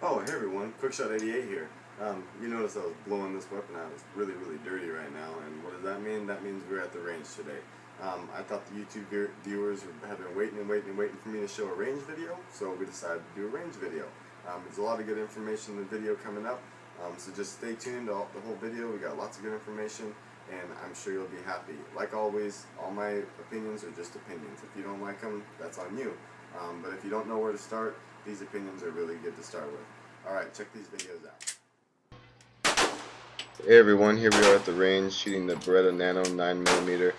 Oh, hey everyone, Quickshot88 here. You notice I was blowing this weapon out. It's really dirty right now, and what does that mean? That means we're at the range today. I thought the YouTube viewers have been waiting for me to show a range video, so we decided to do a range video. There's a lot of good information in the video coming up, so just stay tuned to the whole video. We got lots of good information, and I'm sure you'll be happy. Like always, all my opinions are just opinions. If you don't like them, that's on you. But if you don't know where to start, these opinions are really good to start with. Alright, check these videos out. Hey everyone, here we are at the range shooting the Beretta Nano 9mm.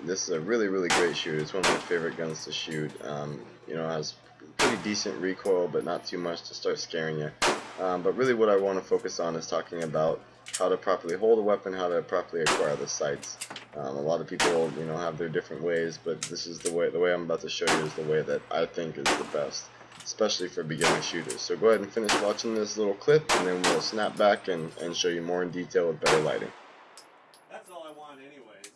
This is a really great shoot. It's one of my favorite guns to shoot. You know, it has pretty decent recoil, but not too much to start scaring you. But really what I want to focus on is talking about how to properly hold a weapon, how to properly acquire the sights. A lot of people, you know, have their different ways, but this is the way I'm about to show you is the way that I think is the best, especially for beginner shooters. So go ahead and finish watching this little clip, and then we'll snap back and show you more in detail with better lighting. That's all I want anyways.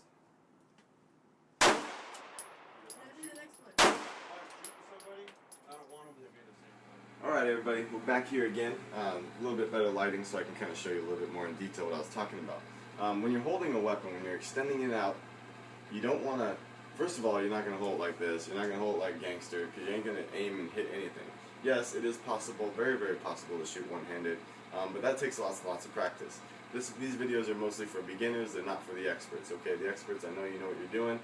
Alright everybody, we're back here again. A little bit better lighting so I can kind of show you a little bit more in detail what I was talking about. When you're holding a weapon, when you're extending it out, you don't want to, first of all, you're not going to hold it like this. You're not going to hold it like gangster, because you ain't going to aim and hit anything. Yes, it is possible, very possible to shoot one-handed, but that takes lots and lots of practice. These videos are mostly for beginners, they're not for the experts, okay? The experts, I know you know what you're doing.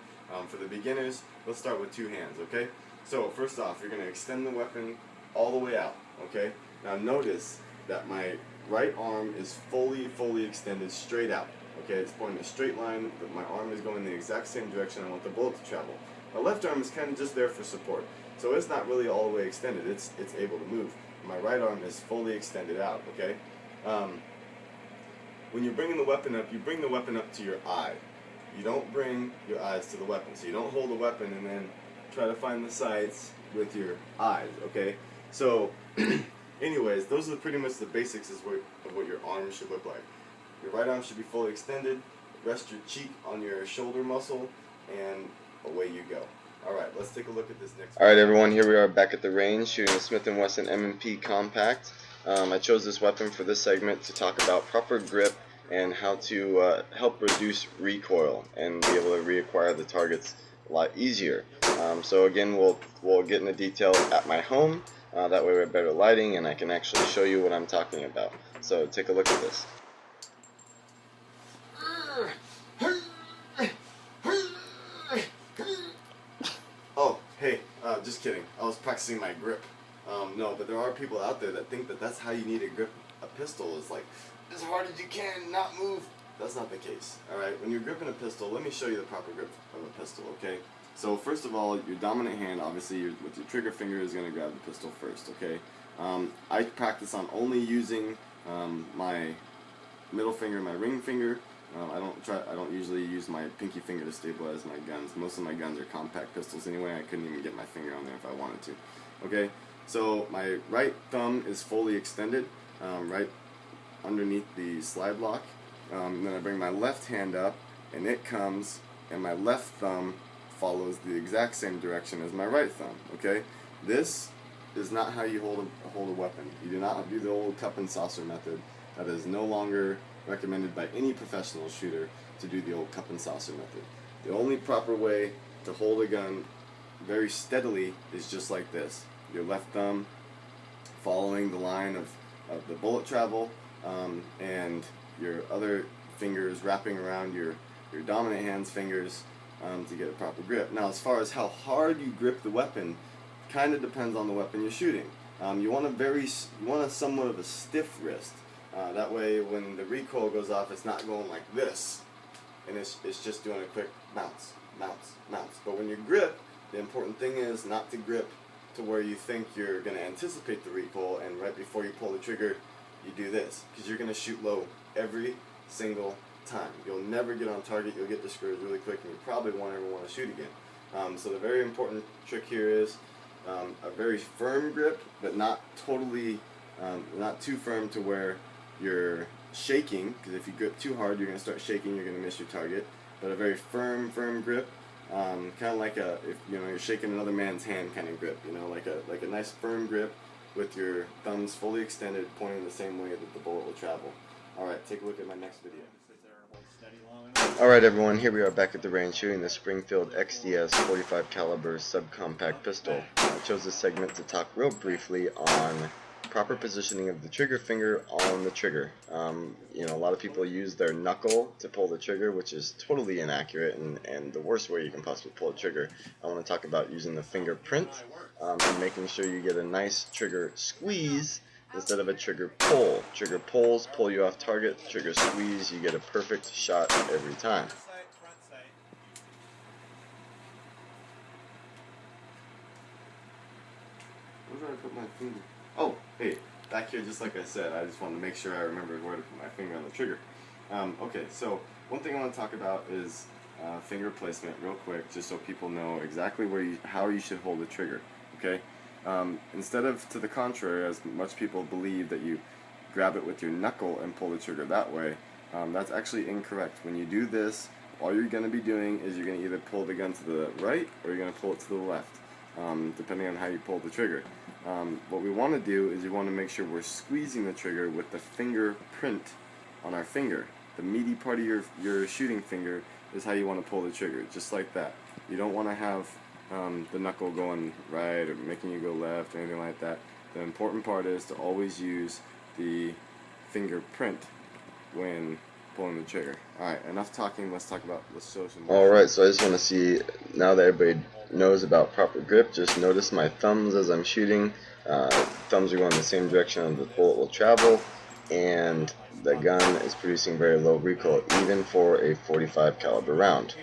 For the beginners, let's start with two hands, okay? So first off, you're going to extend the weapon all the way out, okay? Now notice that my right arm is fully extended straight out, okay? It's pointing a straight line, but my arm is going the exact same direction I want the bullet to travel. My left arm is kind of just there for support, so it's not really all the way extended, it's able to move. My right arm is fully extended out, okay? When you're bringing the weapon up, you bring the weapon up to your eye. You don't bring your eyes to the weapon, so you don't hold the weapon and then try to find the sights with your eyes, okay? So, anyways, those are pretty much the basics of what your arm should look like. Your right arm should be fully extended, rest your cheek on your shoulder muscle, and away you go. Alright, let's take a look at this next one. Alright everyone, here we are back at the range shooting the Smith & Wesson M&P Compact. I chose this weapon for this segment to talk about proper grip and how to help reduce recoil and be able to reacquire the targets a lot easier. So again, we'll get into detail at my home. That way we have better lighting and I can actually show you what I'm talking about. So take a look at this. Oh, hey, just kidding. I was practicing my grip. No, but there are people out there that think that that's how you need to grip a pistol. It's like, as hard as you can, not move. That's not the case. Alright, when you're gripping a pistol, let me show you the proper grip of a pistol, okay? So first of all, your dominant hand, obviously with your trigger finger, is going to grab the pistol first, okay? I practice on only using my middle finger, my ring finger. I don't usually use my pinky finger to stabilize my guns. Most of my guns are compact pistols anyway. I couldn't even get my finger on there if I wanted to. Okay, so my right thumb is fully extended, right underneath the slide lock. Then I bring my left hand up, and it comes, and my left thumb follows the exact same direction as my right thumb. Okay, this is not how you hold a weapon. You do not do the old cup and saucer method. That is no longer recommended by any professional shooter to do the old cup and saucer method. The only proper way to hold a gun very steadily is just like this. Your left thumb following the line of the bullet travel, and your other fingers wrapping around your dominant hand's fingers to get a proper grip. Now, as far as how hard you grip the weapon, kind of depends on the weapon you're shooting. You want a somewhat of a stiff wrist. That way, when the recoil goes off, it's not going like this, and it's just doing a quick bounce, bounce, bounce. But when you grip, the important thing is not to grip to where you think you're going to anticipate the recoil, and right before you pull the trigger, you do this, because you're going to shoot low every single time. You'll never get on target, you'll get discouraged really quick, and you probably won't ever want to shoot again. So the very important trick here is a very firm grip, but not totally, not too firm to where you're shaking, because if you grip too hard, you're going to start shaking, you're going to miss your target. But a very firm grip, kind of like if you're shaking another man's hand kind of grip, like a nice firm grip, with your thumbs fully extended, pointing the same way that the bullet will travel. Alright, take a look at my next video. Alright everyone, here we are back at the range shooting the Springfield XDS 45 caliber subcompact pistol. I chose this segment to talk real briefly on proper positioning of the trigger finger on the trigger. You know, a lot of people use their knuckle to pull the trigger, which is totally inaccurate and the worst way you can possibly pull a trigger. I want to talk about using the fingerprint and making sure you get a nice trigger squeeze instead of a trigger pull. Trigger pulls pull you off target, trigger squeeze, you get a perfect shot every time. Where did I put my finger? Oh, hey, back here, just like I said, I just wanted to make sure I remembered where to put my finger on the trigger. Okay, so one thing I want to talk about is finger placement real quick, just so people know exactly how you should hold the trigger, okay? Instead of, to the contrary, as much people believe that you grab it with your knuckle and pull the trigger that way, that's actually incorrect. When you do this, all you're going to be doing is you're going to either pull the gun to the right or you're going to pull it to the left, depending on how you pull the trigger. What we want to do is you want to make sure we're squeezing the trigger with the fingerprint on our finger. The meaty part of your shooting finger is how you want to pull the trigger, just like that. You don't want to have the knuckle going right or making you go left or anything like that. The important part is to always use the fingerprint when pulling the trigger. Alright, enough talking, let's show some more. Alright, so I just want to see, now that everybody knows about proper grip, just notice my thumbs as I'm shooting. Thumbs are going the same direction as the bullet will travel, and the gun is producing very low recoil, even for a 45 caliber round.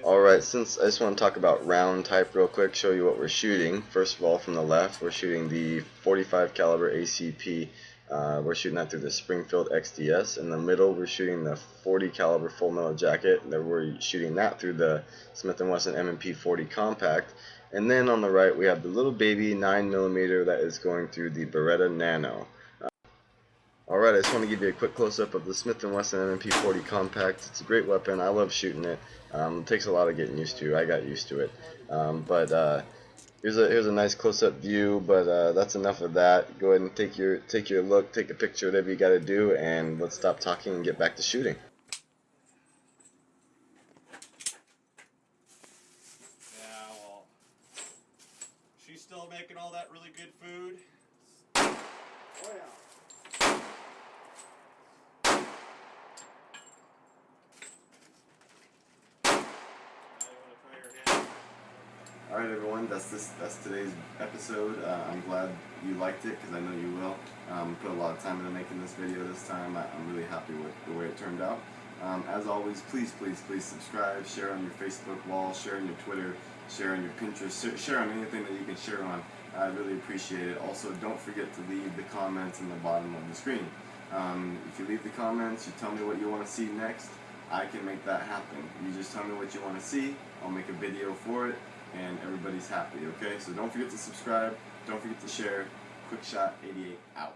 Alright, since I just want to talk about round type real quick, show you what we're shooting. First of all, from the left, we're shooting the 45 caliber ACP. We're shooting that through the Springfield XDS. In the middle, we're shooting the 40 caliber full metal jacket. Then we're shooting that through the Smith & Wesson M&P 40 compact. And then on the right, we have the little baby 9mm that is going through the Beretta Nano. Alright, I just want to give you a quick close-up of the Smith & Wesson M&P 40 compact. It's a great weapon. I love shooting it. It takes a lot of getting used to. I got used to it. Here's a nice close-up view, but that's enough of that. Go ahead and take your look, take a picture, whatever you got to do, and let's stop talking and get back to shooting. Yeah, well, she's still making all that really good food. Oh yeah. Alright everyone, that's today's episode. I'm glad you liked it, because I know you will. Put a lot of time into making this video this time. I'm really happy with the way it turned out. As always, please subscribe, share on your Facebook wall, share on your Twitter, share on your Pinterest, share on anything that you can share on. I really appreciate it. Also, don't forget to leave the comments in the bottom of the screen. If you leave the comments, you tell me what you want to see next, I can make that happen. You just tell me what you want to see, I'll make a video for it, and everybody's happy, okay? So don't forget to subscribe, don't forget to share. Quick Shot 88 out.